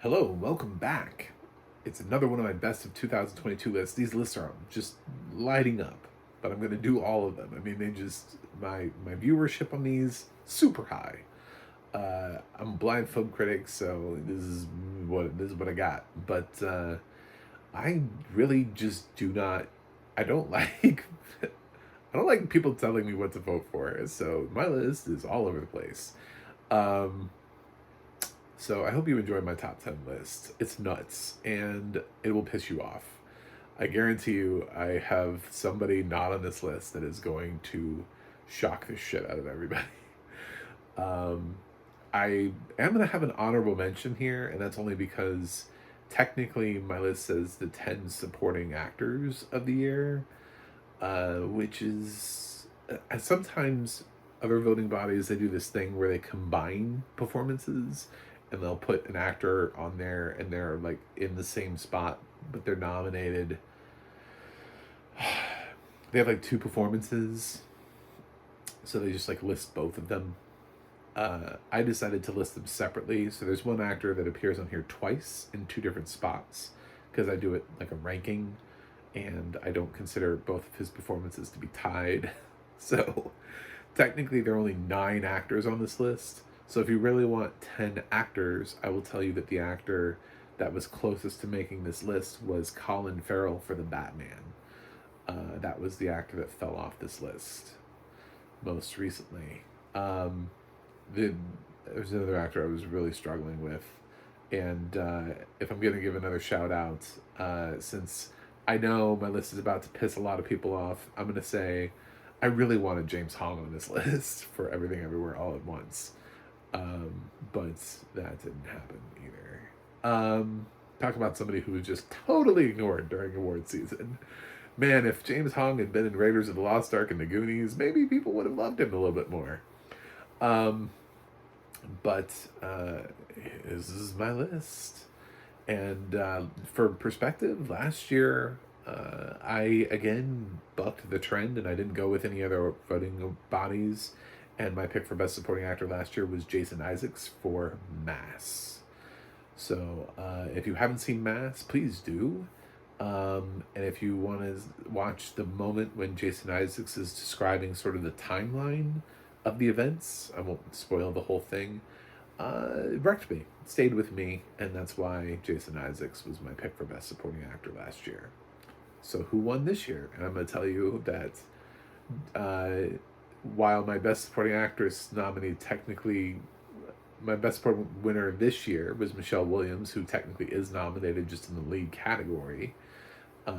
Hello, welcome back. It's another one of my best of 2022 lists. These lists are just lighting up, but I'm going to do all of them. I mean, my viewership on these super high. I'm a blind film critic, so this is what I got. But I really just do not. I don't like. I don't like people telling me what to vote for. So my list is all over the place. Um, so I hope you enjoy my top 10 list. It's nuts and it will piss you off. I guarantee you, I have somebody not on this list that is going to shock the shit out of everybody. Um, I am going to have an honorable mention here, and that's only because technically my list says the 10 supporting actors of the year, which is sometimes other voting bodies, they do this thing where they combine performances and they'll put an actor on there and they're like in the same spot, but they're nominated. They have like two performances, so they just like list both of them. I decided to list them separately. So there's one actor that appears on here twice in two different spots because I do it like a ranking, and I don't consider both of his performances to be tied. So technically, there are only 9 actors on this list. So if you really want 10 actors, I will tell you that the actor that was closest to making this list was Colin Farrell for the Batman. That was the actor that fell off this list most recently. There's another actor I was really struggling with. And if I'm going to give another shout out, since I know my list is about to piss a lot of people off, I'm going to say I really wanted James Hong on this list for Everything Everywhere All at Once. But that didn't happen either. Talk about somebody who was just totally ignored during award season. Man, if James Hong had been in Raiders of the Lost Ark and the Goonies, maybe people would have loved him a little bit more. But this is my list. And for perspective, last year I again bucked the trend and I didn't go with any other voting bodies. And my pick for Best Supporting Actor last year was Jason Isaacs for Mass. So if you haven't seen Mass, please do. And if you want to watch the moment when Jason Isaacs is describing sort of the timeline of the events, I won't spoil the whole thing. It wrecked me, it stayed with me, and that's why Jason Isaacs was my pick for Best Supporting Actor last year. So who won this year? And I'm going to tell you that while my Best Supporting Actress nominee technically, my Best Supporting winner this year was Michelle Williams, who technically is nominated just in the lead category.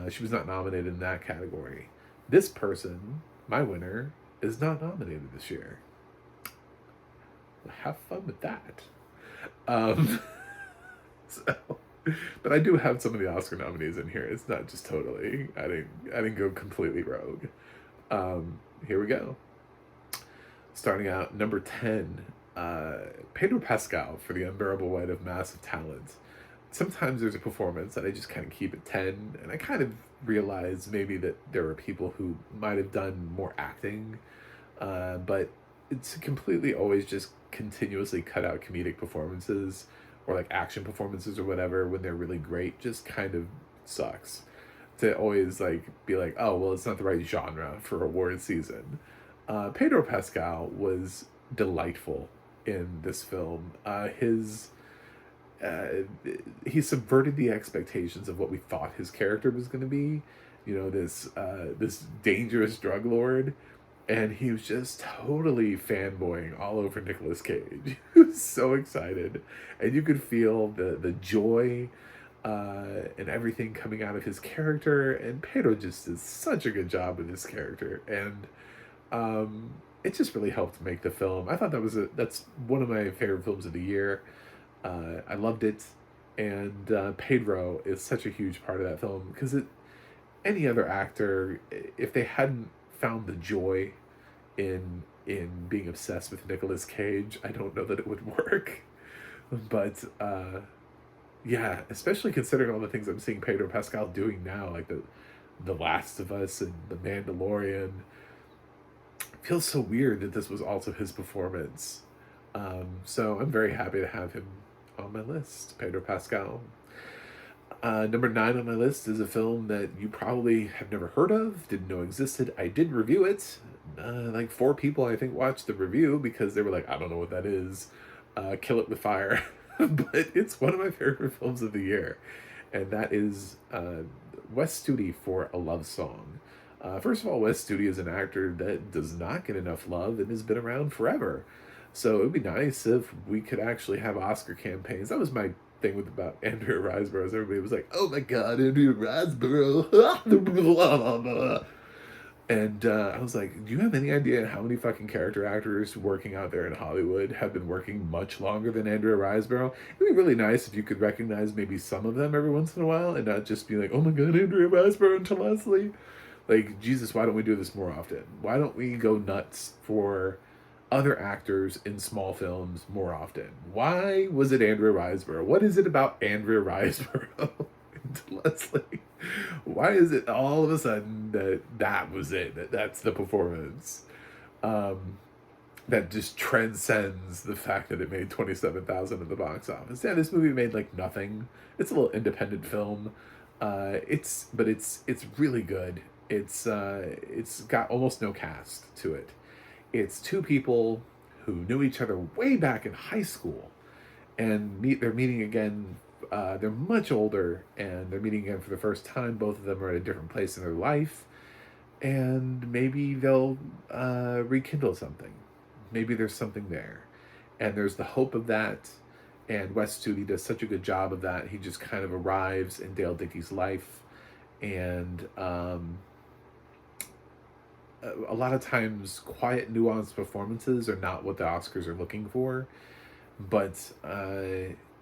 She was not nominated in that category. This person, my winner, is not nominated this year. Have fun with that. So, but I do have some of the Oscar nominees in here. It's not just totally. I didn't go completely rogue. Here we go. Starting out number 10, Pedro Pascal for The Unbearable Weight of Massive Talent. Sometimes there's a performance that I just kind of keep at 10, and I kind of realize maybe that there are people who might have done more acting, but it's completely always just continuously cut out comedic performances or like action performances or whatever when they're really great. Just kind of sucks to always like be like, oh well, it's not the right genre for award season. Pedro Pascal was delightful in this film. He subverted the expectations of what we thought his character was going to be. You know, this dangerous drug lord, and he was just totally fanboying all over Nicolas Cage. He was so excited, and you could feel the joy and everything coming out of his character. And Pedro just does such a good job with his character, and it just really helped make the film. I thought that's one of my favorite films of the year. I loved it, and Pedro is such a huge part of that film because any other actor, if they hadn't found the joy in being obsessed with Nicolas Cage, I don't know that it would work. But yeah, especially considering all the things I'm seeing Pedro Pascal doing now, like the Last of Us and The Mandalorian. It feels so weird that this was also his performance. So I'm very happy to have him on my list. Pedro Pascal. Number 9 on my list is a film that you probably have never heard of, didn't know existed. I did review it. Like 4 people, I think, watched the review because they were like, I don't know what that is. Kill It with Fire. But it's one of my favorite films of the year. And that is Wes Studi for A Love Song. First of all, Wes Studi is an actor that does not get enough love and has been around forever. So it would be nice if we could actually have Oscar campaigns. That was my thing with about Andrea Riseborough. Everybody was like, "Oh my God, Andrea Riseborough!" And I was like, "Do you have any idea how many fucking character actors working out there in Hollywood have been working much longer than Andrea Riseborough? It'd be really nice if you could recognize maybe some of them every once in a while, and not just be like, 'Oh my God, Andrea Riseborough and Leslie.'" Like, Jesus, why don't we do this more often? Why don't we go nuts for other actors in small films more often? Why was it Andrea Riseborough? What is it about Andrea Riseborough and Leslie? Why is it all of a sudden that was it? That's the performance that just transcends the fact that it made 27,000 at the box office. Yeah, this movie made like nothing. It's a little independent film. It's really good. It's got almost no cast to it. It's 2 people who knew each other way back in high school, and they're meeting again. They're much older, and they're meeting again for the first time. Both of them are at a different place in their life, and maybe they'll rekindle something. Maybe there's something there, and there's the hope of that. And Wes Studi does such a good job of that. He just kind of arrives in Dale Dickey's life, and a lot of times quiet, nuanced performances are not what the Oscars are looking for, but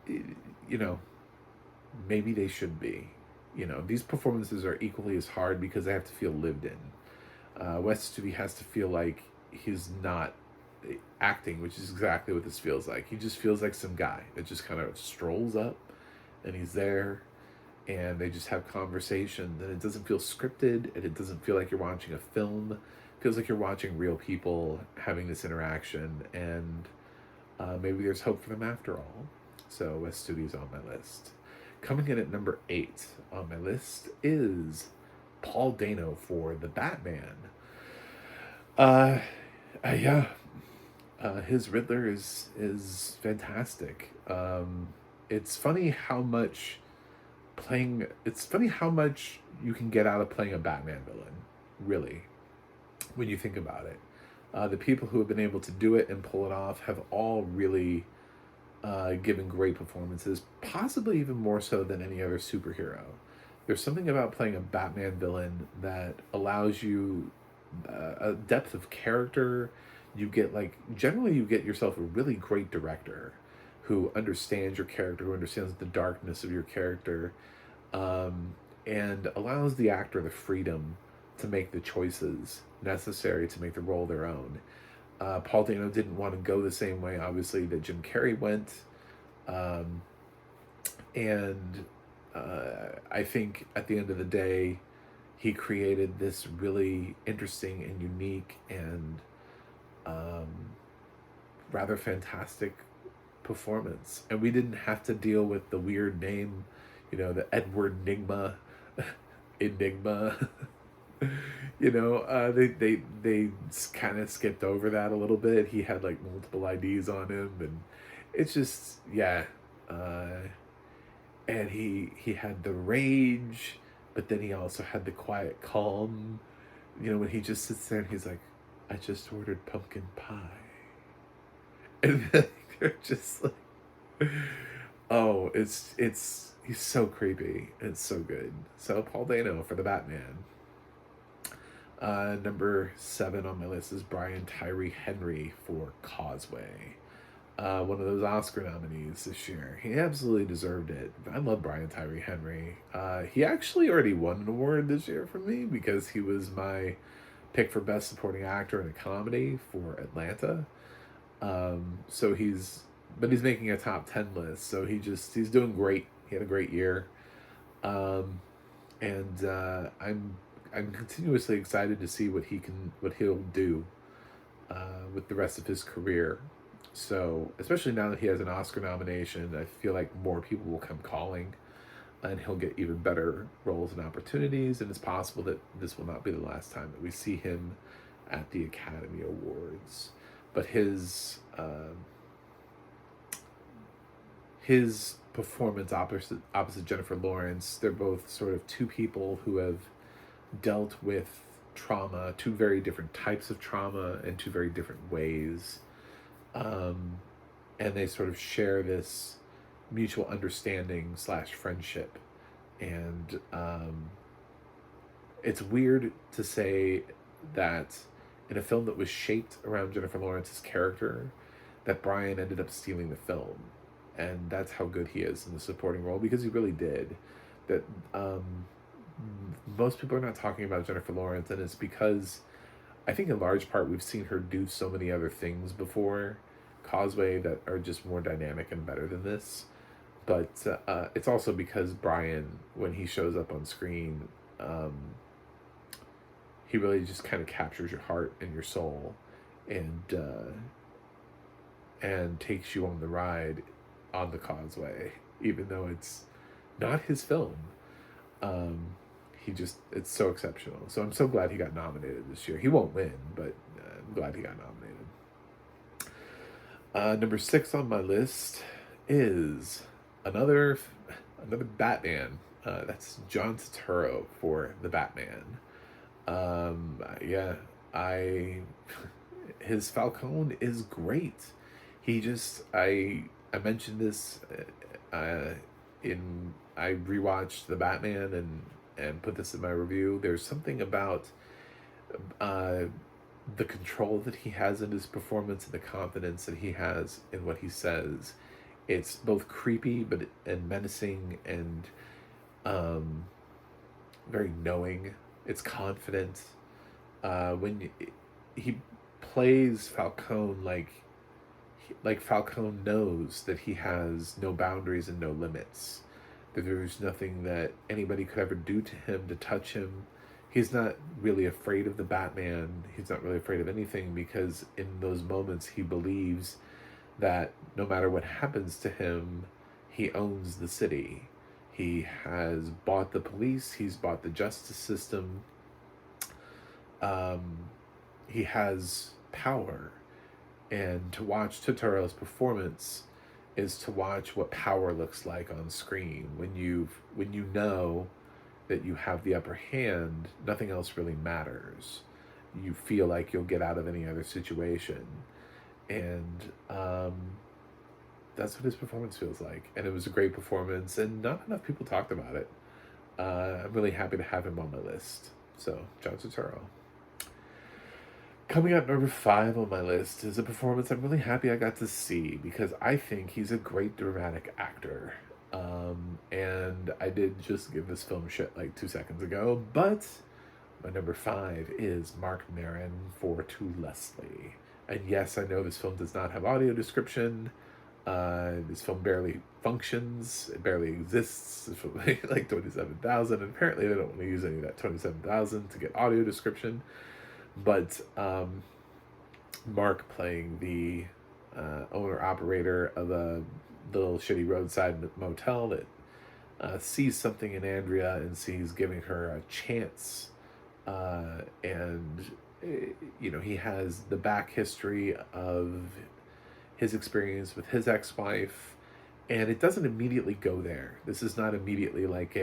you know, maybe they should be. You know, these performances are equally as hard because they have to feel lived in. Wes Studi has to feel like he's not acting, which is exactly what this feels like. He just feels like some guy that just kind of strolls up, and he's there, and they just have conversations, and it doesn't feel scripted, and it doesn't feel like you're watching a film. It feels like you're watching real people having this interaction, and maybe there's hope for them after all. So Wes Studi's on my list. Coming in at number 8 on my list is Paul Dano for The Batman. Yeah, his Riddler is fantastic. It's funny how much you can get out of playing a Batman villain, really, when you think about it. The people who have been able to do it and pull it off have all really given great performances, possibly even more so than any other superhero. There's something about playing a Batman villain that allows you a depth of character. Generally you get yourself a really great director who understands your character, who understands the darkness of your character, and allows the actor the freedom to make the choices necessary to make the role their own. Paul Dano didn't want to go the same way, obviously, that Jim Carrey went. And I think at the end of the day, he created this really interesting and unique and rather fantastic performance. And we didn't have to deal with the weird name, the Edward Nigma, Enigma. They kind of skipped over that a little bit. He had like multiple IDs on him, and it's just, yeah. And he had the rage, but then he also had the quiet calm. When he just sits there and he's like, "I just ordered pumpkin pie," and then they're just like, oh, he's so creepy. It's so good. So Paul Dano for The Batman. Number 7 on my list is Brian Tyree Henry for Causeway. One of those Oscar nominees this year. He absolutely deserved it. I love Brian Tyree Henry. He actually already won an award this year for me because he was my pick for Best Supporting Actor in a Comedy for Atlanta. So he's making a top 10 list. So he's doing great. He had a great year. I'm continuously excited to see what he'll do with the rest of his career. So, especially now that he has an Oscar nomination, I feel like more people will come calling and he'll get even better roles and opportunities. And it's possible that this will not be the last time that we see him at the Academy Awards. But his performance opposite Jennifer Lawrence, they're both sort of two people who have dealt with trauma, two very different types of trauma in two very different ways. And they sort of share this mutual understanding / friendship. And it's weird to say that in a film that was shaped around Jennifer Lawrence's character, that Brian ended up stealing the film. And that's how good he is in the supporting role, because he really did. That most people are not talking about Jennifer Lawrence, and it's because I think in large part we've seen her do so many other things before Causeway that are just more dynamic and better than this. But it's also because Brian, when he shows up on screen, he really just kind of captures your heart and your soul, and takes you on the ride on the Causeway, even though it's not his film. It's so exceptional. So I'm so glad he got nominated this year. He won't win, but I'm glad he got nominated. Number 6 on my list is another Batman. That's John Turturro for the Batman. Yeah, his Falcone is great. I mentioned this in I rewatched the Batman and put this in my review. There's something about the control that he has in his performance and the confidence that he has in what he says. It's both creepy and menacing and very knowing. It's confident. When he plays Falcone like Falcone knows that he has no boundaries and no limits. That there's nothing that anybody could ever do to him, to touch him. He's not really afraid of the Batman. He's not really afraid of anything, because in those moments he believes that no matter what happens to him, he owns the city. He has bought the police. He's bought the justice system. He has power. And to watch Turturro's performance is to watch what power looks like on screen. When you know that you have the upper hand, nothing else really matters. You feel like you'll get out of any other situation. And that's what his performance feels like. And it was a great performance, and not enough people talked about it. I'm really happy to have him on my list. So, John Turturro. Coming up number 5 on my list is a performance I'm really happy I got to see, because I think he's a great dramatic actor. And I did just give this film shit like 2 seconds ago, but my number 5 is Mark Maron for To Leslie. And yes, I know this film does not have audio description. This film barely functions. It barely exists. This film made like 27,000. And apparently they don't want to use any of that 27,000 to get audio description. But Mark, playing the owner-operator of a little shitty roadside motel that sees something in Andrea and sees giving her a chance. And he has the back history of his experience with his ex-wife, and it doesn't immediately go there. This is not immediately like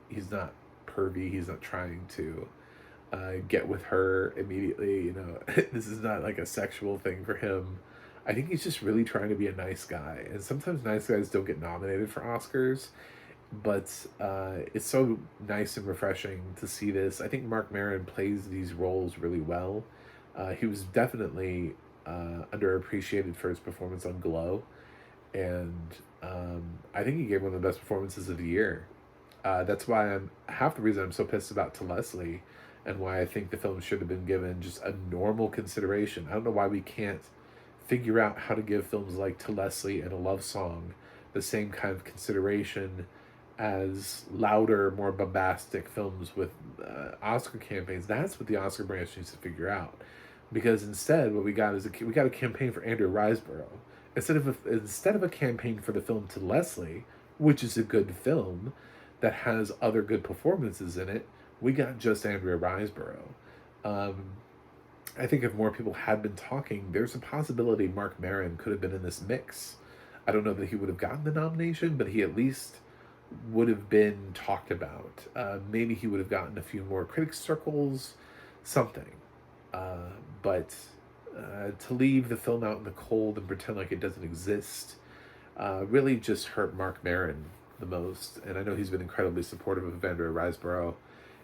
he's not pervy. He's not trying to get with her immediately. This is not like a sexual thing for him. I think he's just really trying to be a nice guy. And sometimes nice guys don't get nominated for Oscars, but it's so nice and refreshing to see this. I think Mark Maron plays these roles really well. He was definitely underappreciated for his performance on Glow, and I think he gave one of the best performances of the year. That's why half the reason I'm so pissed about To Leslie, and why I think the film should have been given just a normal consideration. I don't know why we can't figure out how to give films like To Leslie and A Love Song the same kind of consideration as louder, more bombastic films with Oscar campaigns. That's what the Oscar branch needs to figure out. because instead what we got is we got a campaign for Andrea Riseborough instead of a campaign for the film To Leslie, which is a good film that has other good performances in it. We got just Andrea Riseborough. Um, I think if more people had been talking, there's a possibility Mark Maron could have been in this mix. I don't know that he would have gotten the nomination, but he at least would have been talked about. Maybe he would have gotten a few more critics circles, something. Uh, but to leave the film out in the cold and pretend like it doesn't exist really just hurt Mark Maron the most. And I know he's been incredibly supportive of Andrea Riseborough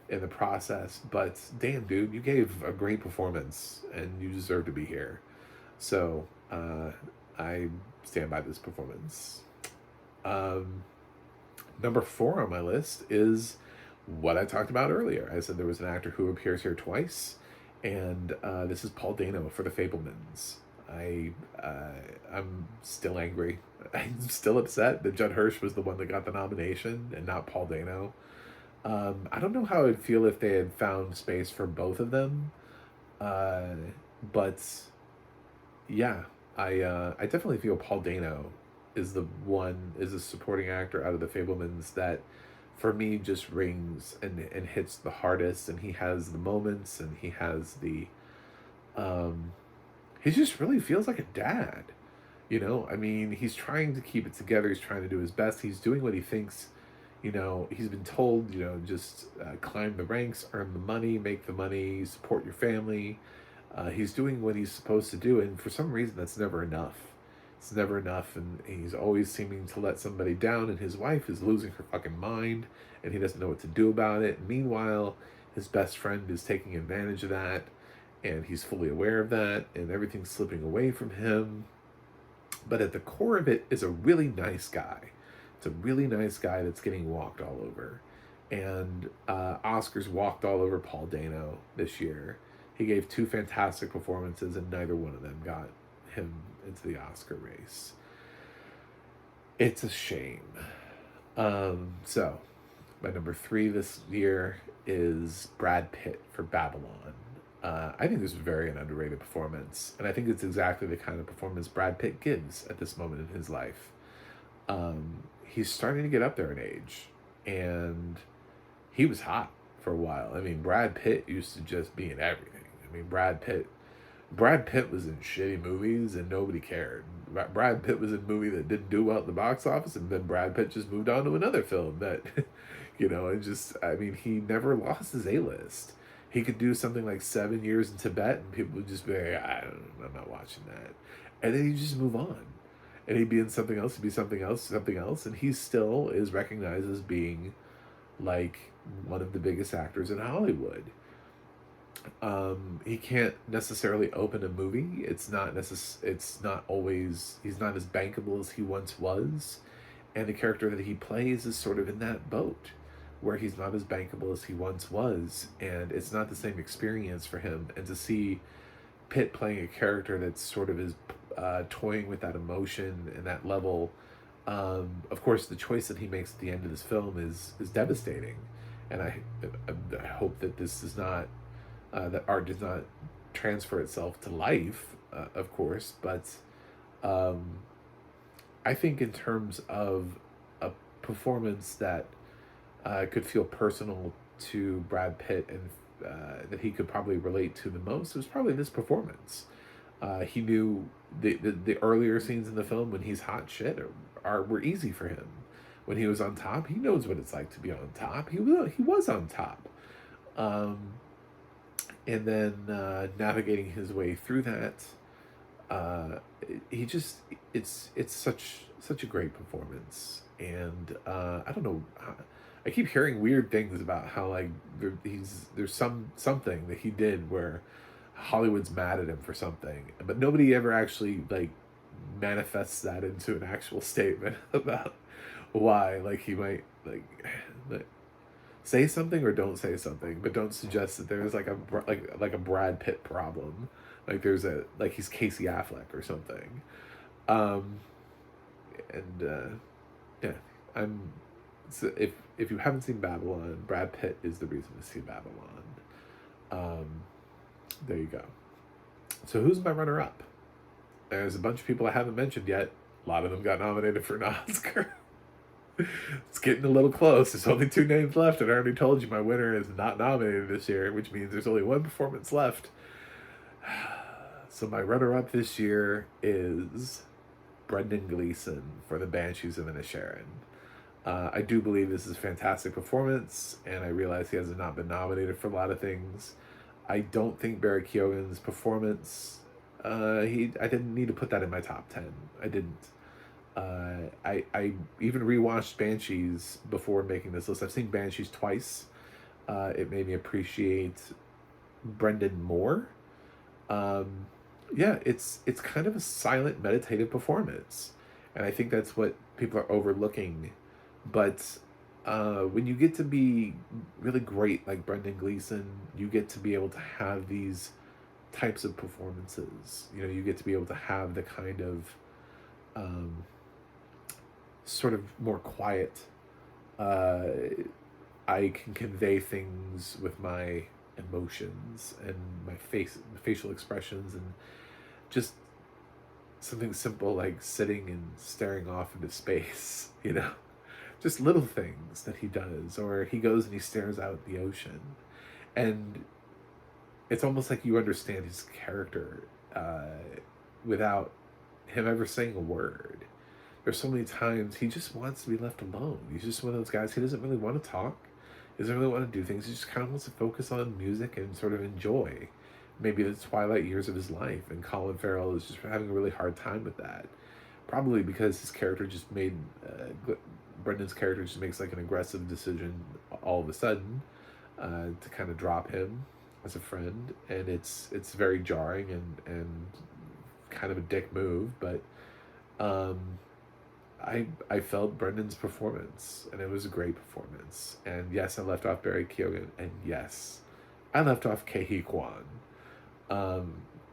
in the process, but damn, dude, you gave a great performance and you deserve to be here. So I stand by this performance. Um, Number 4 on my list is what I talked about earlier. I said there was an actor who appears here twice, and this is Paul Dano for The Fabelmans. I'm still angry. I'm still upset that Judd Hirsch was the one that got the nomination and not Paul Dano. I don't know how I'd feel if they had found space for both of them, uh, but yeah, I definitely feel Paul Dano is a supporting actor out of The Fabelmans that for me just rings and hits the hardest, and he has the moments, and he has the um he just really feels like a dad. I mean, he's trying to keep it together, he's trying to do his best, he's doing what he thinks. He's been told, just climb the ranks, earn the money, make the money, support your family. He's doing what he's supposed to do, and for some reason, that's never enough. It's never enough, and he's always seeming to let somebody down, and his wife is losing her fucking mind, and he doesn't know what to do about it. Meanwhile, his best friend is taking advantage of that, and he's fully aware of that, and everything's slipping away from him. But at the core of it is a really nice guy. It's a really nice guy that's getting walked all over. And Oscars walked all over Paul Dano this year. He gave 2 fantastic performances, and neither one of them got him into the Oscar race. It's a shame. So, my number 3 this year is Brad Pitt for Babylon. I think this is very an underrated performance, and I think it's exactly the kind of performance Brad Pitt gives at this moment in his life. He's starting to get up there in age, and he was hot for a while. I mean, Brad Pitt used to just be in everything. I mean, Brad Pitt was in shitty movies and nobody cared. Brad Pitt was in a movie that didn't do well at the box office, and then Brad Pitt just moved on to another film that, I mean, he never lost his A-list. He could do something like 7 Years in Tibet, and people would just be like, I'm not watching that. And then he'd just move on. And he'd be in something else, he'd be something else, and he still is recognized as being like one of the biggest actors in Hollywood. He can't necessarily open a movie. It's not always, he's not as bankable as he once was. And the character that he plays is sort of in that boat where he's not as bankable as he once was, and it's not the same experience for him. And to see Pitt playing a character that's sort of is toying with that emotion and that level, of course, the choice that he makes at the end of this film is devastating. And I hope that this is not that art does not transfer itself to life, of course, but I think in terms of a performance that could feel personal to Brad Pitt and that he could probably relate to the most, it was probably this performance. He knew the earlier scenes in the film when he's hot shit were easy for him. When he was on top, he knows what it's like to be on top. He was on top. And then navigating his way through that, it's such a great performance. And I don't know, I keep hearing weird things about how like there's something that he did where Hollywood's mad at him for something, but nobody ever actually like manifests that into an actual statement about why. Like he might like say something or don't say something, but don't suggest that there's like a Brad Pitt problem. Like there's like he's Casey Affleck or something. Um, and yeah, I'm. So if you haven't seen Babylon, Brad Pitt is the reason to see Babylon. There you go. So who's my runner-up? There's a bunch of people I haven't mentioned yet. A lot of them got nominated for an Oscar. It's getting a little close. There's only 2 names left, and I already told you my winner is not nominated this year, which means there's only 1 performance left. So my runner-up this year is Brendan Gleeson for The Banshees of Inisherin. I do believe this is a fantastic performance, and I realize he has not been nominated for a lot of things. I don't think Barry Keoghan's performance, I didn't need to put that in my top 10. I didn't. I even rewatched Banshees before making this list. I've seen Banshees twice. It made me appreciate Brendan more. Yeah, it's kind of a silent, meditative performance, and I think that's what people are overlooking. But when you get to be really great like Brendan Gleeson, you get to be able to have these types of performances. You know, you get to be able to have the kind of sort of more quiet. I can convey things with my emotions and my facial expressions, and just something simple like sitting and staring off into space, you know, just little things that he does, or he goes and he stares out at the ocean, and it's almost like you understand his character without him ever saying a word. There's so many times he just wants to be left alone. He's just one of those guys, he doesn't really want to talk. He doesn't really want to do things. He just kind of wants to focus on music and sort of enjoy maybe the twilight years of his life. And Colin Farrell is just having a really hard time with that. Probably because his character just made, Brendan's character just makes like an aggressive decision all of a sudden to kind of drop him as a friend. And it's very jarring and kind of a dick move, but I felt Brendan's performance, and it was a great performance. And yes, I left off Barry Keoghan, and yes, I left off Ke Kwan.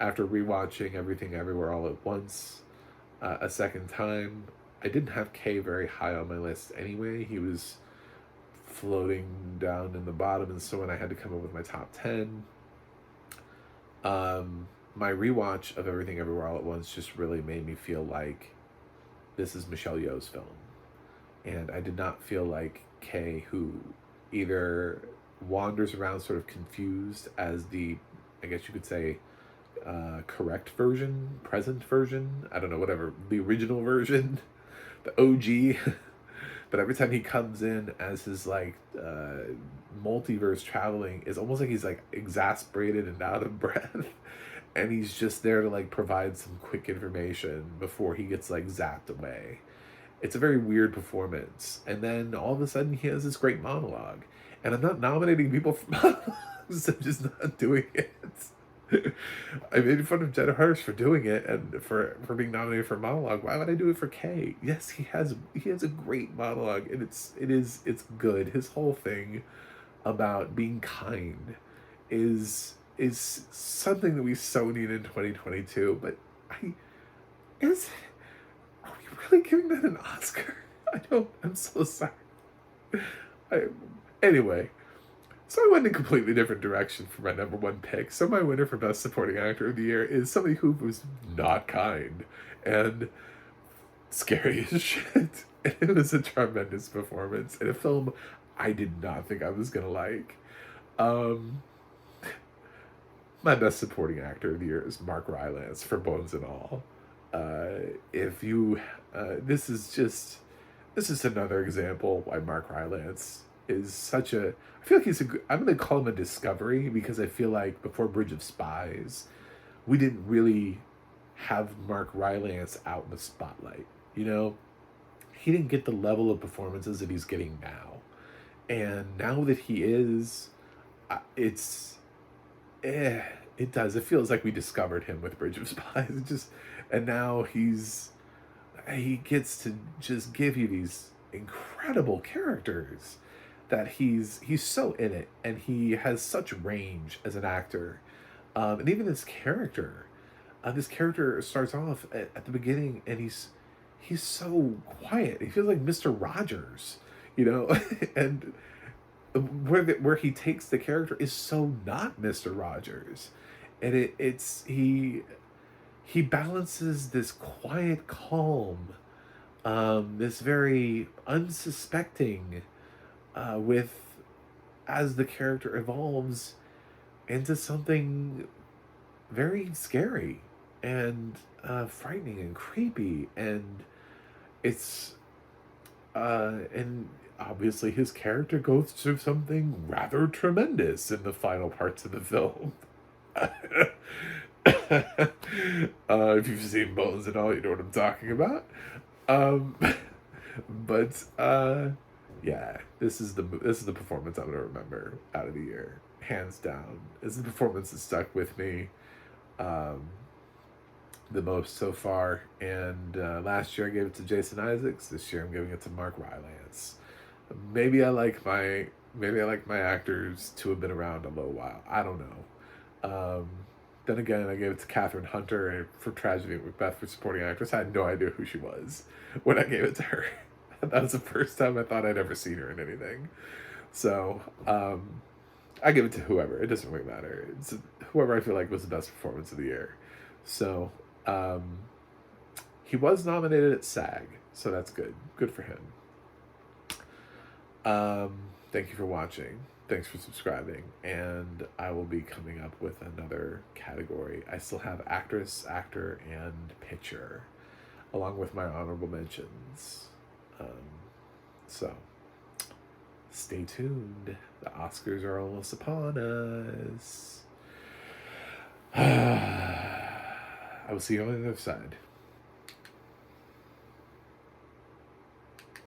After rewatching Everything Everywhere All at Once a second time, I didn't have K very high on my list anyway. He was floating down in the bottom, and so when I had to come up with my top 10, my rewatch of Everything Everywhere All at Once just really made me feel like this is Michelle Yeoh's film. And I did not feel like Kay, who either wanders around sort of confused as the, I guess you could say, correct version, present version, I don't know, whatever, the original version, the OG. But every time he comes in as his like multiverse traveling, it's almost like he's like exasperated and out of breath. And he's just there to like provide some quick information before he gets like zapped away. It's a very weird performance. And then all of a sudden he has this great monologue. And I'm not nominating people for monologues, I'm just not doing it. I made fun of Jenna Hurst for doing it and for being nominated for a monologue. Why would I do it for Kay? Yes, he has a great monologue, and it's good. His whole thing about being kind is something that we so need in 2022. But are we really giving that an Oscar? I'm so sorry. Anyway, so I went in a completely different direction for my number 1 pick. So my winner for Best Supporting Actor of the Year is somebody who was not kind and scary as shit. And it was a tremendous performance in a film I did not think I was gonna like. My Best Supporting Actor of the Year is Mark Rylance for Bones and All. This is another example why Mark Rylance is such a, I feel like I'm going to call him a discovery, because I feel like before Bridge of Spies, we didn't really have Mark Rylance out in the spotlight, you know? He didn't get the level of performances that he's getting now. And now that he is, it feels like we discovered him with Bridge of Spies. And now he gets to just give you these incredible characters that he's so in it, and he has such range as an actor. And even this character starts off at the beginning, and he's so quiet. He feels like Mr. Rogers, you know, and where he takes the character is so not Mr. Rogers. And he balances this quiet calm, this very unsuspecting, with, as the character evolves into something very scary and frightening and creepy, and it's and obviously his character goes through something rather tremendous in the final parts of the film. If you've seen Bones and all, you know what I'm talking about. Um, but yeah, this is the performance I'm gonna remember out of the year, hands down. This is the performance that stuck with me um, the most so far. And last year I gave it to Jason Isaacs. This year I'm giving it to Mark Rylance. Maybe I like my actors to have been around a little while. I don't know. Then again, I gave it to Catherine Hunter for Tragedy of Macbeth for supporting actress. I had no idea who she was when I gave it to her. That was the first time I thought I'd ever seen her in anything. So I give it to whoever. It doesn't really matter. It's whoever I feel like was the best performance of the year. So he was nominated at SAG, so that's good. Good for him. Thank you for watching. Thanks for subscribing. And I will be coming up with another category. I still have actress, actor, and picture, along with my honorable mentions. So stay tuned. The Oscars are almost upon us. I will see you on the other side.